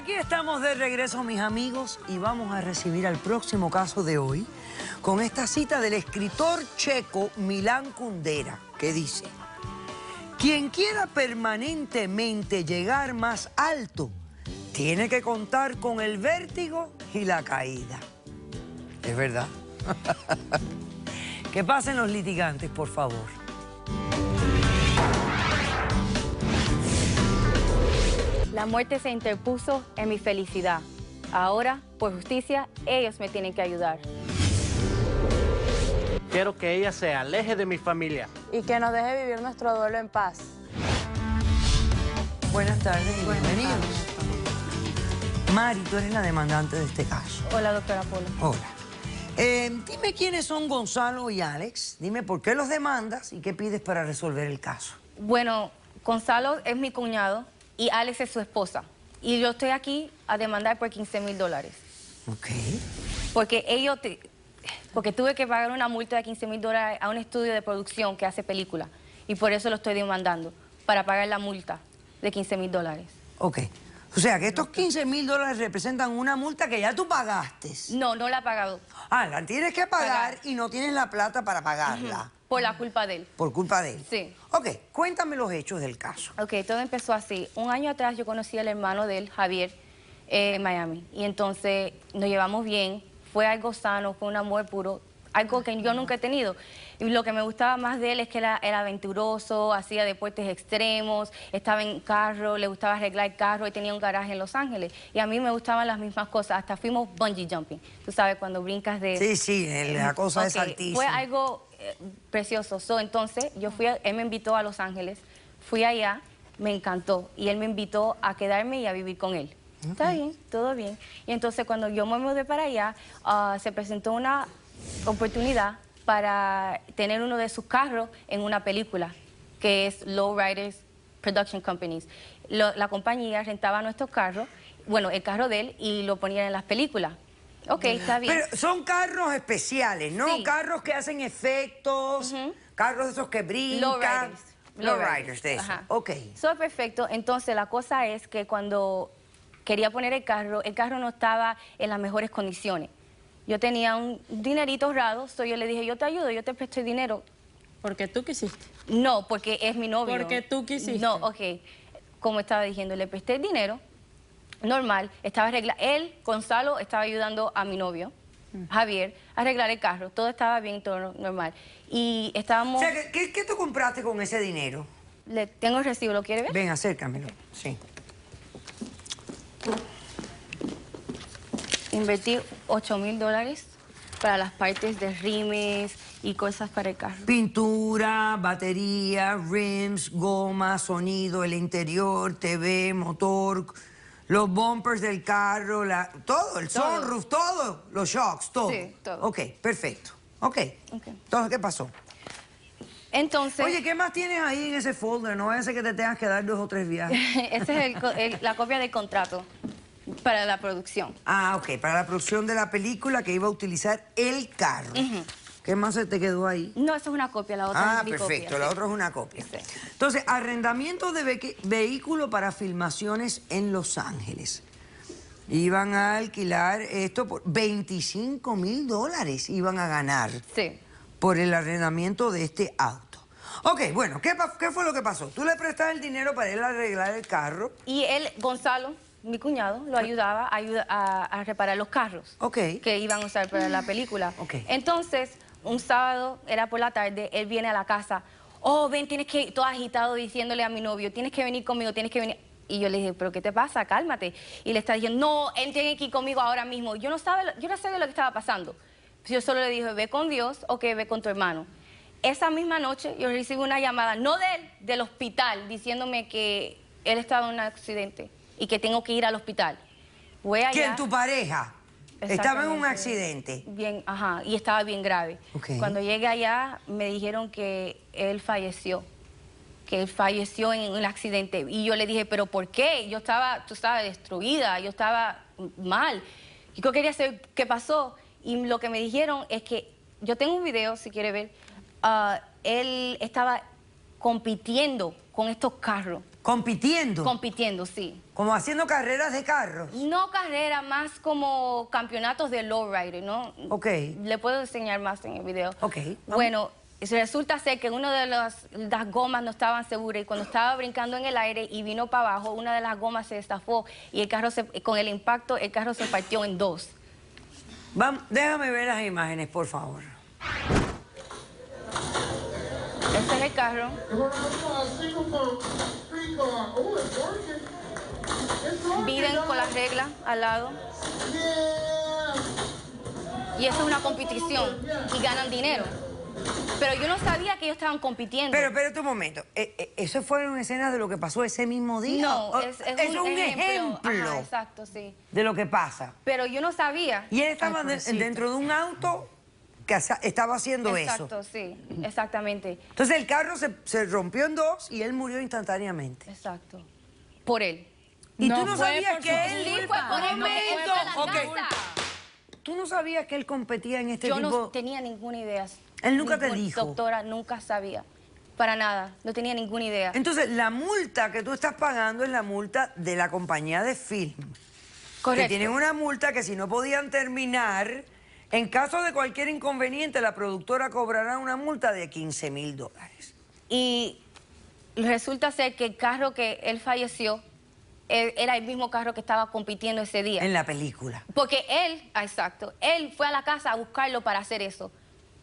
Aquí estamos de regreso, mis amigos, y vamos a recibir al próximo caso de hoy con esta cita del escritor checo Milan Kundera, que dice: quien quiera permanentemente llegar más alto, tiene que contar con el vértigo y la caída. Es verdad. Que pasen los litigantes, por favor. La muerte se interpuso en mi felicidad. Ahora, por justicia, ellos me tienen que ayudar. Quiero que ella se aleje de mi familia. Y que nos deje vivir nuestro duelo en paz. Buenas tardes y bienvenidos. Mari, tú eres la demandante de este caso. Hola, doctora Polo. Hola. Dime quiénes son Gonzalo y Alex. Dime por qué los demandas y qué pides para resolver el caso. Bueno, Gonzalo es mi cuñado y Alex es su esposa. Y yo estoy aquí a demandar por $15,000. Ok. Porque tuve que pagar una multa de $15,000 a un estudio de producción que hace películas. Y por eso lo estoy demandando, para pagar la multa de $15,000. Ok. O sea, que estos $15,000 representan una multa que ya tú pagaste. No, no la he pagado. Ah, la tienes que pagar y no tienes la plata para pagarla. Por la culpa de él. Por culpa de él. Sí. Ok, cuéntame los hechos del caso. Ok, todo empezó así. Un año atrás yo conocí al hermano de él, Javier, en Miami. Y entonces nos llevamos bien. Fue algo sano, fue un amor puro. Algo que yo nunca he tenido. Y lo que me gustaba más de él es que era aventuroso, hacía deportes extremos, estaba en carro, le gustaba arreglar carro y tenía un garaje en Los Ángeles. Y a mí me gustaban las mismas cosas. Hasta fuimos bungee jumping. Tú sabes, cuando brincas de... Sí, sí, la cosa es altísima. Fue algo precioso. Entonces, él me invitó a Los Ángeles, fui allá, me encantó. Y él me invitó a quedarme y a vivir con él. Okay. Está bien, todo bien. Y entonces, cuando yo me mudé para allá, se presentó una oportunidad para tener uno de sus carros en una película, que es Lowriders Production Companies. La compañía rentaba nuestros carros, bueno, el carro de él, y lo ponían en las películas. Ok, está bien. Pero son carros especiales, ¿no? Sí. Carros que hacen efectos, carros de esos que brincan. Lowriders de eso. Ajá. Ok. Eso perfecto. Entonces, la cosa es que cuando quería poner el carro no estaba en las mejores condiciones. Yo tenía un dinerito ahorrado, yo le dije, yo te ayudo, yo te presto el dinero. Porque tú quisiste. No, porque es mi novio. Porque tú quisiste. No, ok. Como estaba diciendo, le presté el dinero, normal, él, Gonzalo, estaba ayudando a mi novio, Javier, a arreglar el carro. Todo estaba bien, todo normal. Y estábamos... O sea, ¿qué tú compraste con ese dinero? Tengo el recibo, ¿lo quiere ver? Ven, acércamelo. Sí. Invertí $8,000 para las partes de rimes y cosas para el carro. Pintura, batería, rims, goma, sonido, el interior, TV, motor, los bumpers del carro, todo, el sunroof, todo, los shocks, todo. Sí, todo. Ok, perfecto. Ok. Entonces, ¿qué pasó? Entonces... Oye, ¿qué más tienes ahí en ese folder? No vaya a ser que te tengas que dar 2 o 3 viajes. Esa es la copia del contrato para la producción. Ah, ok, para la producción de la película que iba a utilizar el carro. ¿Qué más se te quedó ahí? No, esa es una copia, la otra es mi perfecto, copia. la otra es una copia. Sí. Entonces, arrendamiento de vehículo para filmaciones en Los Ángeles. Iban a alquilar esto por $25,000 iban a ganar. Sí. Por el arrendamiento de este auto. Ok, bueno, ¿qué fue lo que pasó? Tú le prestas el dinero para él arreglar el carro. Y él, Gonzalo, mi cuñado, lo ayudaba a reparar los carros que iban a usar para la película. Entonces, un sábado, era por la tarde, él viene a la casa. Oh, ven, tienes que ir, todo agitado, diciéndole a mi novio, tienes que venir conmigo, tienes que venir. Y yo le dije, ¿pero qué te pasa? Cálmate. Y le está diciendo, no, él tiene que ir conmigo ahora mismo. Yo no sabía lo que estaba pasando. Yo solo le dije, ve con Dios o que ve con tu hermano. Esa misma noche yo recibí una llamada, no de él, del hospital, diciéndome que él estaba en un accidente y que tengo que ir al hospital. Voy allá. ¿Quién, tu pareja? Estaba en un accidente. Bien, ajá, y estaba bien grave. Cuando llegué allá me dijeron que él falleció. Que él falleció en un accidente. Y yo le dije, ¿pero por qué? Yo estaba, tú sabes, destruida, yo estaba mal. Y yo quería saber qué pasó. Y lo que me dijeron es que, yo tengo un video, si quiere ver, él estaba compitiendo con estos carros ¿Compitiendo? Compitiendo, sí. ¿Como haciendo carreras de carros? No carrera, más como campeonatos de lowrider, ¿no? Ok. Le puedo enseñar más en el video. Ok. Bueno, resulta ser que una de las gomas no estaban seguras y cuando estaba brincando en el aire y vino para abajo, una de las gomas se destapó y el carro con el impacto, el carro se partió en dos. Déjame ver las imágenes, por favor. Este es el carro. Viven con las reglas al lado. Y eso es una competición y ganan dinero. Pero yo no sabía que ellos estaban compitiendo. Pero espérate un momento. ¿Eso fue una escena de lo que pasó ese mismo día? No, es un ejemplo. Ajá, exacto, sí. De lo que pasa. Pero yo no sabía. Y él estaba dentro de un auto que estaba haciendo eso. Exacto, sí, exactamente. Entonces el carro se rompió en dos y él murió instantáneamente. Exacto. Por él. Y No tú no fue sabías por que su él... culpa. Por el momento. ¿Tú no sabías que él competía en este Yo tipo? no tenía ninguna idea. Él nunca te dijo. Doctora, nunca sabía. Para nada. No tenía ninguna idea. Entonces, la multa que tú estás pagando es la multa de la compañía de film. Correcto. Que tienen una multa que si no podían terminar, en caso de cualquier inconveniente, la productora cobrará una multa de $15,000. Y resulta ser que el carro que él falleció era el mismo carro que estaba compitiendo ese día. En la película. Porque él, exacto, él fue a la casa a buscarlo para hacer eso.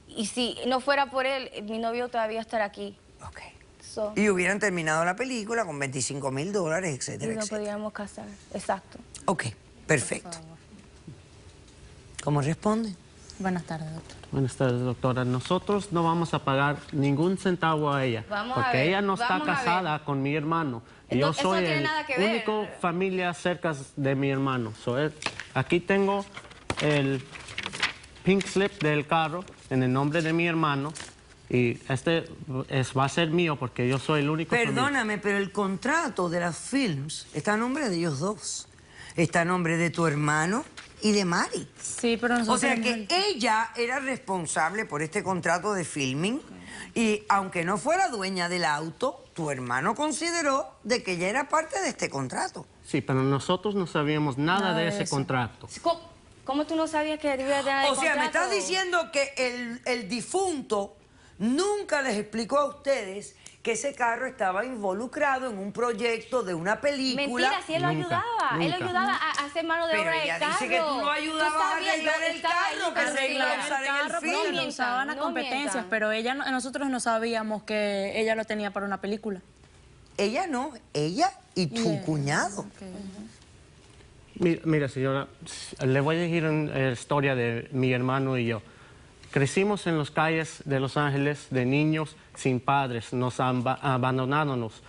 Y si no fuera por él, mi novio todavía estaría aquí. Ok. So, Y hubieran terminado la película con $25,000, etcétera, y nos etcétera. podíamos casar, exacto. Ok, perfecto. ¿Cómo responde? Buenas tardes, doctor. Buenas tardes, doctora. Nosotros no vamos a pagar ningún centavo a ella. Vamos a porque ver, ella no está vamos a ver. casada con mi hermano. Y yo Eso no soy tiene el nada que ver. único familia cerca de mi hermano. Aquí tengo el pink slip del carro en el nombre de mi hermano. Y va a ser mío porque yo soy el único Perdóname, pero el contrato de las films está a nombre de ellos dos. Está a nombre de tu hermano y de Mari. Sí, pero nosotros... O sea que ella era responsable por este contrato de filming y aunque no fuera dueña del auto, tu hermano consideró de que ella era parte de este contrato. Sí, pero nosotros no sabíamos nada de ese eso. contrato. ¿Cómo tú no sabías que debía tener el O sea, me contrato? estás diciendo que el difunto nunca les explicó a ustedes que ese carro estaba involucrado en un proyecto de una película. Mentira, sí, él lo Nunca, ayudaba. Él nunca. ayudaba a hacer mano de Pero obra ella del carro. dice que tú lo ayudabas a sabías, arreglar yo el estaba carro, ahí, que se iba a pero usar en el carro film. porque lo usaban a no competencias, mientan. pero nosotros no sabíamos que ella lo tenía para una película. Ella no, ella y tu cuñado. Mira, señora, le voy a decir una historia de mi hermano y yo. Crecimos en las calles de Los Ángeles de niños sin padres, nos abandonándonos.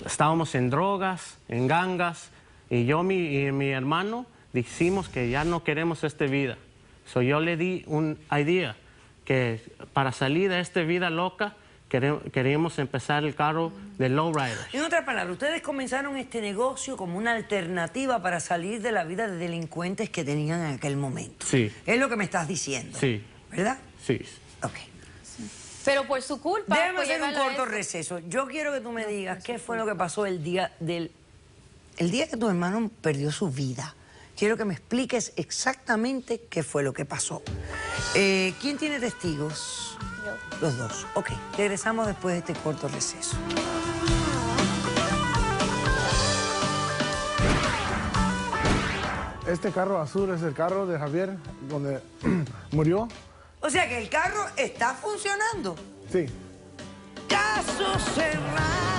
Estábamos en drogas, en gangas, y yo y mi hermano dijimos que ya no queremos esta vida. Yo le di una idea que para salir de esta vida loca queríamos empezar el carro de lowrider. En otras palabras, ustedes comenzaron este negocio como una alternativa para salir de la vida de delincuentes que tenían en aquel momento. Sí. Es lo que me estás diciendo. Sí. ¿Verdad? Sí. Ok. Pero por su culpa... Déjame por hacer un llevarla a corto eso. receso. Yo quiero que tú me digas qué fue lo que pasó el día que tu hermano perdió su vida. Quiero que me expliques exactamente qué fue lo que pasó. ¿Quién tiene testigos? Yo. Los dos. Ok, regresamos después de este corto receso. Este carro azul es el carro de Javier, donde murió. O sea que el carro está funcionando. Sí. Caso cerrado.